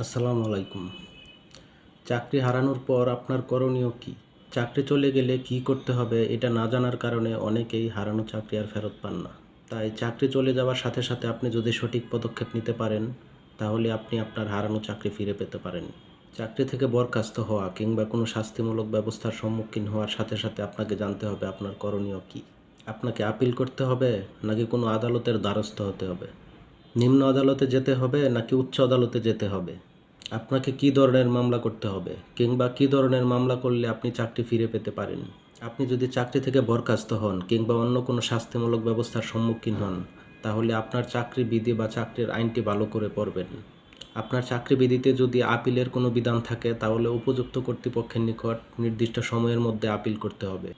আসসালামু আলাইকুম। চাকরি হারানোর পর আপনার করণীয় কী? চাকরি চলে গেলে কী করতে হবে এটা না জানার কারণে অনেকেই হারানো চাকরি আর ফেরত পান না। তাই চাকরি চলে যাওয়ার সাথে সাথে আপনি যদি সঠিক পদক্ষেপ নিতে পারেন, তাহলে আপনি আপনার হারানো চাকরি ফিরে পেতে পারেন। চাকরি থেকে বরখাস্ত হওয়া কিংবা কোনো শাস্তিমূলক ব্যবস্থার সম্মুখীন হওয়ার সাথে সাথে আপনাকে জানতে হবে আপনার করণীয় কী। আপনাকে আপিল করতে হবে নাকি কোনো আদালতের দ্বারস্থ হতে হবে? নিম্ন আদালতে যেতে হবে নাকি উচ্চ আদালতে যেতে হবে? আপনাকে কী ধরনের মামলা করতে হবে কিংবা কী ধরনের মামলা করলে আপনি চাকরি ফিরে পেতে পারেন? আপনি যদি চাকরি থেকে বরখাস্ত হন কিংবা অন্য কোনো শাস্তিমূলক ব্যবস্থার সম্মুখীন হন, তাহলে আপনার চাকরি বিধি বা চাকরির আইনটি ভালো করে পড়বেন। আপনার চাকরি বিধিতে যদি আপিলের কোনো বিধান থাকে, তাহলে উপযুক্ত কর্তৃপক্ষের নিকট নির্দিষ্ট সময়ের মধ্যে আপিল করতে হবে।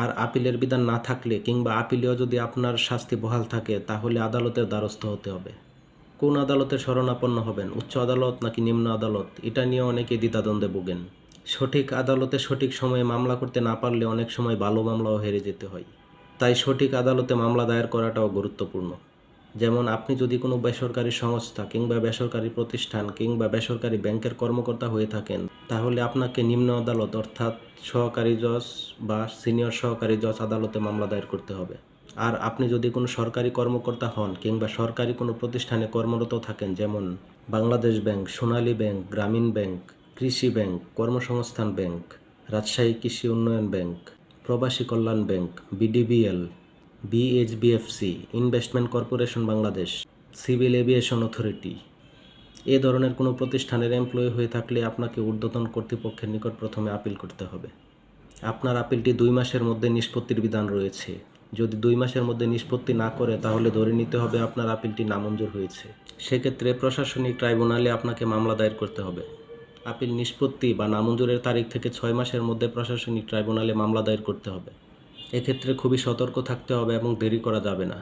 আর আপিলের বিধান না থাকলে কিংবা আপিলেও যদি আপনার শাস্তি বহাল থাকে, তাহলে আদালতের দ্বারস্থ হতে হবে। কোন আদালতে শরণাপন্ন হবেন, উচ্চ আদালত নাকি নিম্ন আদালত, এটা নিয়ে অনেকে দ্বিধাদ্বন্দ্বে ভোগেন। সঠিক আদালতে সঠিক সময়ে মামলা করতে না পারলে অনেক সময় ভালো মামলাও হেরে যেতে হয়। তাই সঠিক আদালতে মামলা দায়ের করাটাও গুরুত্বপূর্ণ। যেমন আপনি যদি কোনো বেসরকারি সংস্থা কিংবা বেসরকারি প্রতিষ্ঠান কিংবা বেসরকারি ব্যাংকের কর্মকর্তা হয়ে থাকেন, তাহলে আপনাকে নিম্ন আদালত অর্থাৎ সহকারী জজ বা সিনিয়র সহকারী জজ আদালতে মামলা দায়ের করতে হবে। আর আপনি যদি কোনো সরকারি কর্মকর্তা হন কিংবা সরকারি কোনো প্রতিষ্ঠানে কর্মরত থাকেন, যেমন Bangladesh bank, Sonali bank, Grameen bank, Krishi bank, Karmasangsthan bank, Rajshahi Krishi Unnayan bank, Probashi Kalyan bank, BDBL, BHBFC, investment corporation Bangladesh, civil aviation authority, এ ধরনের কোনো প্রতিষ্ঠানের এমপ্লয়ি হয়ে থাকলে আপনাকে ঊর্ধ্বতন কর্তৃপক্ষের নিকট প্রথমে আপিল করতে হবে। আপনার আপিলটি 2 মাসের মধ্যে নিষ্পত্তির বিধান রয়েছে। যদি 2 মাসের মধ্যে নিষ্পত্তি না করে, তাহলে ধরে নিতে হবে আপনার আপিলটি নামঞ্জুর হয়েছে। সেক্ষেত্রে প্রশাসনিক ট্রাইব্যুনালে আপনাকে মামলা দায়ের করতে হবে। আপিল নিষ্পত্তি বা নামঞ্জুরের তারিখ থেকে 6 মাসের মধ্যে প্রশাসনিক ট্রাইব্যুনালে মামলা দায়ের করতে হবে। এক্ষেত্রে খুবই সতর্ক থাকতে হবে এবং দেরি করা যাবে না।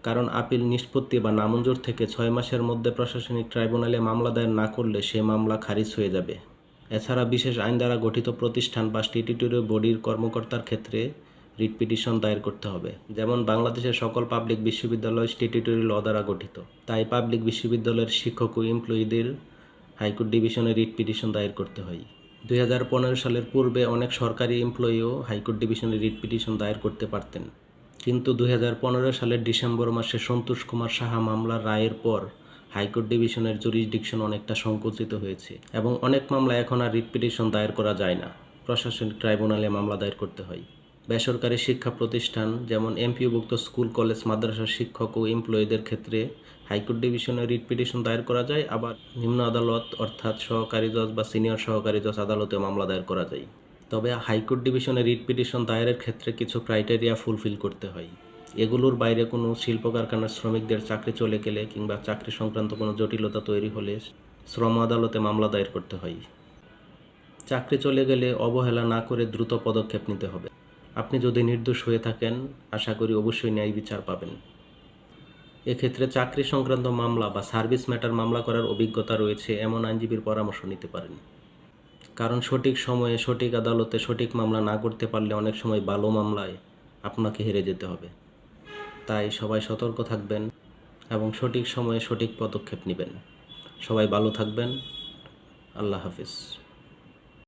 কারণ আপিল নিষ্পত্তি বা নামঞ্জুর থেকে 6 মাসের মধ্যে প্রশাসনিক ট্রাইব্যুনালে মামলা দায়ের না করলে সে মামলা খারিজ হয়ে যাবে। এছাড়া বিশেষ আইন দ্বারা গঠিত প্রতিষ্ঠান বা স্ট্যাটিউটরি বডির কর্মকর্তার ক্ষেত্রে রিট পিটিশন দায়ের করতে হবে। যেমন বাংলাদেশের সকল পাবলিক বিশ্ববিদ্যালয় স্ট্যাটিউটরি ল দ্বারা গঠিত। তাই পাবলিক বিশ্ববিদ্যালয়ের শিক্ষক ও এমপ্লয়িদের হাইকোর্ট ডিভিশনে রিট পিটিশন দায়ের করতে হয়। 2015 সালের পূর্বে অনেক সরকারি এমপ্লয়িও হাইকোর্ট ডিভিশনে রিট পিটিশন দায়ের করতে পারতেন। কিন্তু 2015 সালের ডিসেম্বর মাসে সন্তোষ কুমার সাহা মামলার রায়ের পর হাইকোর্ট ডিভিশনের জুরিসডিকশন অনেকটা সংকুচিত হয়েছে এবং অনেক মামলা এখন আর রিট পিটিশন দায়ের করা যায় না, প্রশাসনিক ট্রাইব্যুনালে মামলা দায়ের করতে হয়। বেসরকারি শিক্ষা প্রতিষ্ঠান যেমন এমপিওভুক্ত স্কুল, কলেজ, মাদ্রাসার শিক্ষক ও এমপ্লয়িদের ক্ষেত্রে হাইকোর্ট ডিভিশনে রিট পিটিশন দায়ের করা যায়, আবার নিম্ন আদালত অর্থাৎ সহকারী জজ বা সিনিয়র সহকারী জজ আদালতে মামলা দায়ের করা যায়। তবে হাইকোর্ট ডিভিশনে রিট পিটিশন দায়েরের ক্ষেত্রে কিছু ক্রাইটেরিয়া ফুলফিল করতে হয়। এগুলোর বাইরে কোনো শিল্প কারখানার শ্রমিকদের চাকরি চলে গেলে কিংবা চাকরি সংক্রান্ত কোনো জটিলতা তৈরি হলে শ্রম আদালতে মামলা দায়ের করতে হয়। চাকরি চলে গেলে অবহেলা না করে দ্রুত পদক্ষেপ নিতে হবে। আপনি যদি নির্দোষ হয়ে থাকেন, আশা করি অবশ্যই ন্যায় বিচার পাবেন। এক্ষেত্রে চাকরি সংক্রান্ত মামলা বা সার্ভিস ম্যাটার মামলা করার অভিজ্ঞতা রয়েছে এমন আইনজীবীর পরামর্শ নিতে পারেন। কারণ সঠিক সময়ে সঠিক আদালতে সঠিক মামলা না করতে পারলে অনেক সময় ভালো মামলায় আপনাকে হেরে যেতে হবে। তাই সবাই সতর্ক থাকবেন এবং সঠিক সময়ে সঠিক পদক্ষেপ নেবেন। সবাই ভালো থাকবেন। আল্লাহ হাফিজ।